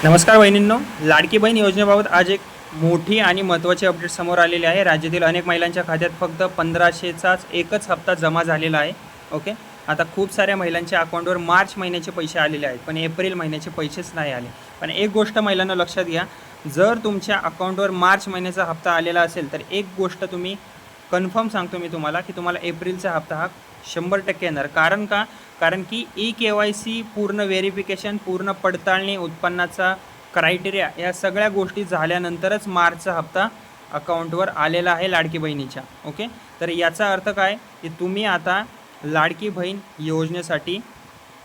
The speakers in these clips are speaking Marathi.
नमस्कार बहिणींनो, लाडकी बहीण योजनेबाबत आज एक मोठी आणि महत्त्वाची अपडेट समोर आलेली आहे. राज्यातील अनेक महिलांच्या खात्यात फक्त 1500चाच एकच हप्ता जमा झालेला आहे. ओके, आता खूप साऱ्या महिलांच्या अकाउंटवर मार्च महिन्याचे पैसे आलेले आहेत, पण एप्रिल महिन्याचे पैसेच नाही आले. पण एक गोष्ट महिलांना लक्षात घ्या, जर तुमच्या अकाउंटवर मार्च महिन्याचा हप्ता आलेला असेल तर एक गोष्ट तुम्ही कन्फर्म सांगतो मी तुम्हाला की तुम्हाला एप्रिलचा हप्ता हा 100% येणार. कारण का? कारण की KYC पूर्ण व्हेरिफिकेशन, पूर्ण पडताळणी, उत्पन्नाचा क्रायटेरिया या सगळ्या गोष्टी झाल्यानंतरच मार्चचा हप्ता अकाउंटवर आलेला आहे लाडकी बहिणीच्या. ओके, तर याचा अर्थ काय की तुम्ही आता लाडकी बहीण योजनेसाठी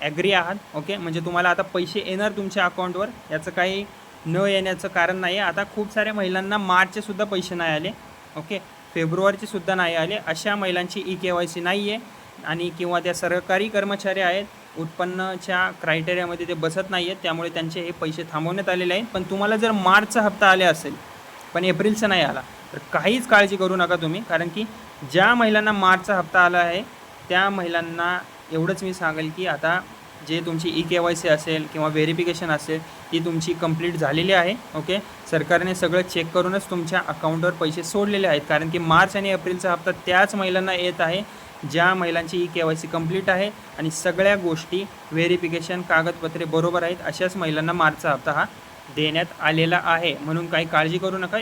ॲग्री आहात. ओके, म्हणजे तुम्हाला आता पैसे येणार तुमच्या अकाउंटवर, याचं काही न येण्याचं कारण नाही आहे. आता खूप साऱ्या महिलांना मार्चचेसुद्धा पैसे नाही आले. ओके, फेब्रुवारीचेसुद्धा नाही आले. अशा महिलांची KYC नाही आहे आणि किंवा त्या सरकारी कर्मचारी आहेत, उत्पन्नाच्या क्रायटेरियामध्ये ते बसत नाही आहेत, त्यामुळे त्यांचे हे पैसे थांबवण्यात आलेले आहेत. पण तुम्हाला जर मार्चचा हप्ता आले असेल पण एप्रिलचा नाही आला तर काहीच काळजी करू नका तुम्ही. कारण की ज्या महिलांना मार्चचा हप्ता आला आहे त्या महिलांना एवढंच मी सांगेल की आता जे तुमची KYC असेल किंवा व्हेरिफिकेशन असेल ती तुमची कंप्लीट झालेली आहे. ओके, सरकारने सगळं चेक करूनच तुमच्या अकाउंटवर पैसे सोडलेले आहेत. कारण की मार्च आणि एप्रिलचा हप्ता त्याच महिलांना येत आहे ज्या महिलांची KYC कंप्लीट आहे आणि सगळ्या गोष्टी व्हेरिफिकेशन, कागदपत्रे बरोबर आहेत, अशाच महिलांना मार्चचा हप्ता हा देण्यात आलेला आहे. म्हणून काही काळजी करू नका.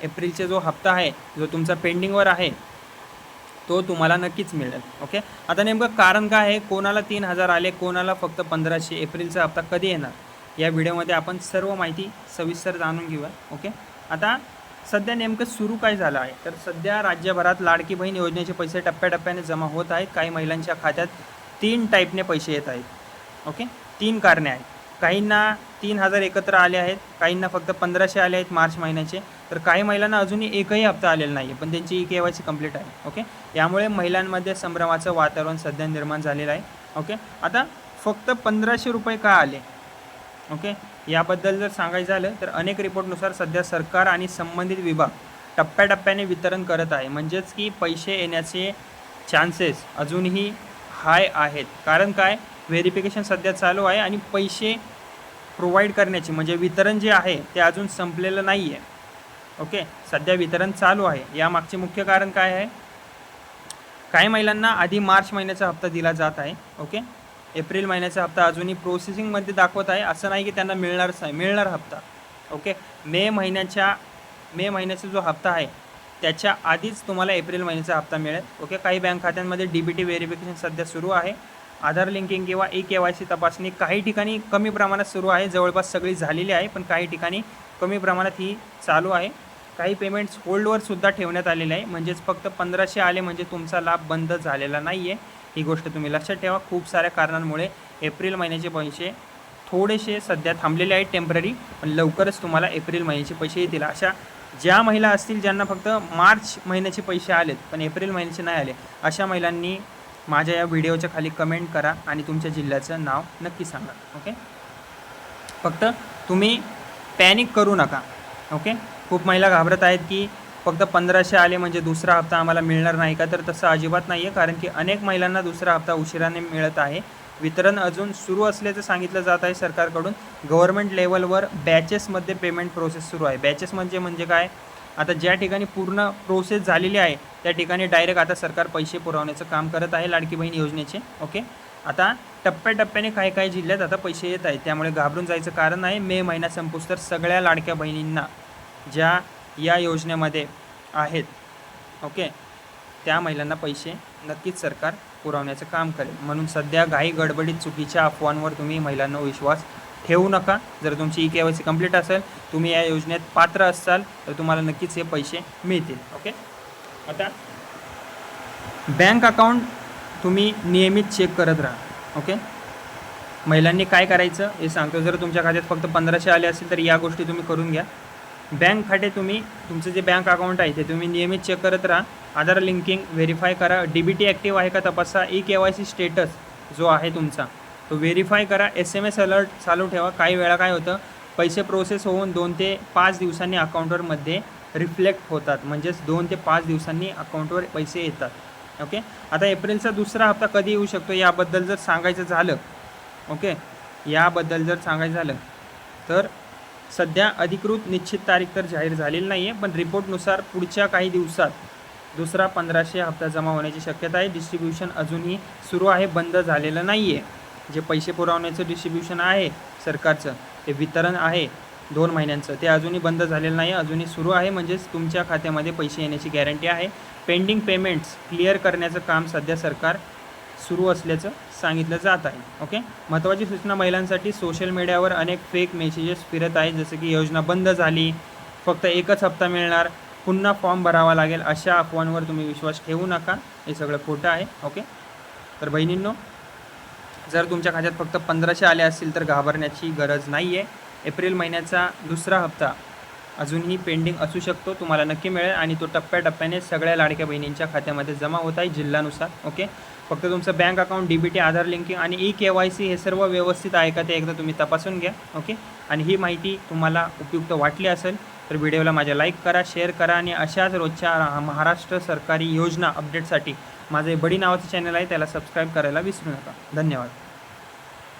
एप्रिलचा जो हप्ता आहे, जो तुमचा पेंडिंगवर आहे, तो तुम्हाला नक्कीच मिळेल. ओके, आता नेमकं कारण काय आहे, कोणाला 3000 आले, कोणाला फक्त 1500, एप्रिलचा हप्ता कधी येणार, या व्हिडिओमध्ये आपण सर्व माहिती सविस्तर जाणून घेऊया. ओके, आता सध्या नेमकं सुरू काय झालं आहे, तर सध्या राज्यभरात लाडकी बहीण योजनेचे पैसे टप्प्याटप्प्याने जमा होत आहेत. काही महिलांच्या खात्यात 3 टाईपने पैसे येत आहेत. ओके, 3 कारणे आहेत. काहींना 3000 एकत्र आले आहेत, काहींना फक्त 1500 आले आहेत मार्च महिन्याचे, तर काही महिलांना अजूनही एकही हप्ता आलेला नाही आहे, पण त्यांची KYC कंप्लीट आहे. ओके, यामुळे महिलांमध्ये संभ्रमाचं वातावरण सध्या निर्माण झालेलं आहे. ओके, आता फक्त 1500 रुपये का आले, ओके, याबद्दल जर सांगायचं झालं तर अनेक रिपोर्टनुसार सध्या सरकार आणि संबंधित विभाग टप्प्याटप्प्याने वितरण करत आहे. म्हणजेच की पैसे येण्याचे चान्सेस अजूनही हाय आहेत. कारण काय, व्हेरिफिकेशन सध्या चालू आहे आणि पैसे प्रोव्हाइड करण्याचे म्हणजे वितरण जे आहे ते अजून संपलेलं नाही आहे. ओके, सध्या वितरण चालू आहे. यामागचे मुख्य कारण काय आहे, काही महिलांना आधी मार्च महिन्याचा हप्ता दिला जात आहे. ओके, एप्रिल महिन्याचा हप्ता अजूनही प्रोसेसिंगमध्ये दाखवत आहे. असं नाही की त्यांना मिळणारच आहे, मिळणार हप्ता. ओके, मे महिन्याचा जो हप्ता आहे त्याच्या आधीच तुम्हाला एप्रिल महिन्याचा हप्ता मिळेल. ओके, काही बँक खात्यांमध्ये DBT व्हेरिफिकेशन सध्या सुरू आहे. आधार लिंकिंग किंवा KYC तपासणी काही ठिकाणी कमी प्रमाणात सुरू आहे, जवळपास सगळी झालेली आहे, पण काही ठिकाणी कमी प्रमाणात ही चालू आहे. काही पेमेंट्स होल्डवर सुद्धा ठेवण्यात आलेले आहे. म्हणजेच फक्त 1500 आले म्हणजे तुमचा लाभ बंद झालेला नाही आहे, ही गोष्ट तुम्ही लक्षात ठेवा. खूप साऱ्या कारणांमुळे एप्रिल महिन्याचे पैसे थोडेसे सध्या थांबलेले आहेत टेम्पररी, पण लवकरच तुम्हाला एप्रिल महिन्याचे पैसे येतील. अशा ज्या महिला असतील ज्यांना फक्त मार्च महिन्याचे पैसे आलेत पण एप्रिल महिन्याचे नाही आले, अशा महिलांनी माझ्या या व्हिडिओच्या खाली कमेंट करा आणि तुमच्या जिल्ह्याचं नाव नक्की सांगा. ओके, फक्त तुम्ही पॅनिक करू नका. ओके, खूप महिला घाबरत आहेत की फक्त 1500 आले म्हणजे दुसरा हप्ता आम्हाला मिळणार नाही का, तर तसं अजिबात नाही आहे. कारण की अनेक महिलांना दुसरा हप्ता उशिराने मिळत आहे. वितरण अजून सुरू असल्याचं सांगितलं जात आहे सरकारकडून. गव्हर्नमेंट लेवलवर बॅचेसमध्ये पेमेंट प्रोसेस सुरू आहे. बॅचेस म्हणजे काय, आता ज्या ठिकाणी पूर्ण प्रोसेस झालेली आहे त्या ठिकाणी डायरेक्ट आता सरकार पैसे पुरवण्याचं काम करत आहे लाडकी बहीण योजनेचे. ओके, आता टप्प्याटप्प्याने काही जिल्ह्यात आता पैसे येत आहेत, त्यामुळे घाबरून जायचं कारण नाही. मे महिना संपूस तर सगळ्या लाडक्या बहिणींना ज्या या योजनेमध्ये आहेत, ओके, त्या महिलांना पैसे नक्कीच सरकार पुरवण्याचं काम करेल. म्हणून सध्या घाई गडबडीत चुकीच्या अफवांवर तुम्ही महिलांना विश्वास ठेवू नका. जर तुमची KYC कंप्लीट असेल, तुम्ही या योजनेत पात्र असाल तर तुम्हाला नक्कीच हे पैसे मिळतील. ओके, आता बँक अकाउंट तुम्ही नियमित चेक करत राहा. ओके, महिलांनी काय करायचं हे सांगतो. जर तुमच्या खात्यात फक्त 1500 आले असेल तर या गोष्टी तुम्ही करून घ्या. बँक खाते तुमचं जे बँक अकाउंट आहे ते तुम्ही नियमित चेक करत राहा. आधार लिंकिंग व्हेरीफाय करा. DBT ॲक्टिव्ह आहे का तपासा. KYC स्टेटस जो आहे तुमचा तो व्हेरीफाय करा. SMS अलर्ट चालू ठेवा. काही वेळा काय होतं, पैसे प्रोसेस होऊन 2 ते 5 दिवसांनी अकाउंटवरमध्ये रिफ्लेक्ट होतात, म्हणजेच 2 ते 5 दिवसांनी अकाउंटवर पैसे येतात. ओके, आता एप्रिलचा दुसरा हप्ता कधी येऊ शकतो याबद्दल जर सांगायचं झालं, ओके, याबद्दल जर सांगायचं झालं तर सध्या अधिकृत निश्चित तारीख तर जाहीर झालेली नाही आहे, पण रिपोर्टनुसार पुढच्या काही दिवसात दुसरा 1500 हप्ता जमा होण्याची शक्यता आहे. डिस्ट्रीब्युशन अजूनही सुरू आहे, बंद झालेलं नाही आहे. जे पैसे पुरवण्याचं डिस्ट्रीब्युशन आहे सरकारचं, ते वितरण आहे 2 महिन्यांचं, ते अजूनही बंद झालेलं नाही, अजूनही सुरू आहे. म्हणजेच तुमच्या खात्यामध्ये पैसे येण्याची गॅरंटी आहे. पेंडिंग पेमेंट्स क्लिअर करण्याचं काम सध्या सरकार सुरू असल्याचं सांगितलं जात आहे. ओके, महत्त्वाची सूचना महिलांसाठी, सोशल मीडियावर अनेक फेक मेसेजेस फिरत आहेत, जसं की योजना बंद झाली, फक्त एकच हप्ता मिळणार, पुन्हा फॉर्म भरावा लागेल, अशा अफवांवर तुम्ही विश्वास ठेवू नका. हे सगळं खोटं आहे. ओके, तर बहिणींनो, जर तुमच्या खात्यात फक्त 1500 आले असतील तर घाबरण्याची गरज नाही आहे. एप्रिल महिन्याचा दुसरा हप्ता अजूनही पेंडिंग असू शकतो, तुम्हाला नक्की मिळेल आणि तो टप्प्याटप्प्याने सगळ्या लाडक्या बहिणींच्या खात्यामध्ये जमा होत आहे जिल्ह्यानुसार. ओके, फक्त तुमचं बँक अकाउंट, DBT, आधार लिंकिंग आणि KYC हे सर्व व्यवस्थित आहे का ते एकदा तुम्ही तपासून घ्या. ओके, आणि ही माहिती तुम्हाला उपयुक्त वाटली असेल तर व्हिडिओला माझ्या लाईक करा, शेअर करा आणि अशाच रोजच्या महाराष्ट्र सरकारी योजना अपडेटसाठी माझे बडी नावाचं चॅनल आहे, त्याला सबस्क्राईब करायला विसरू नका. धन्यवाद.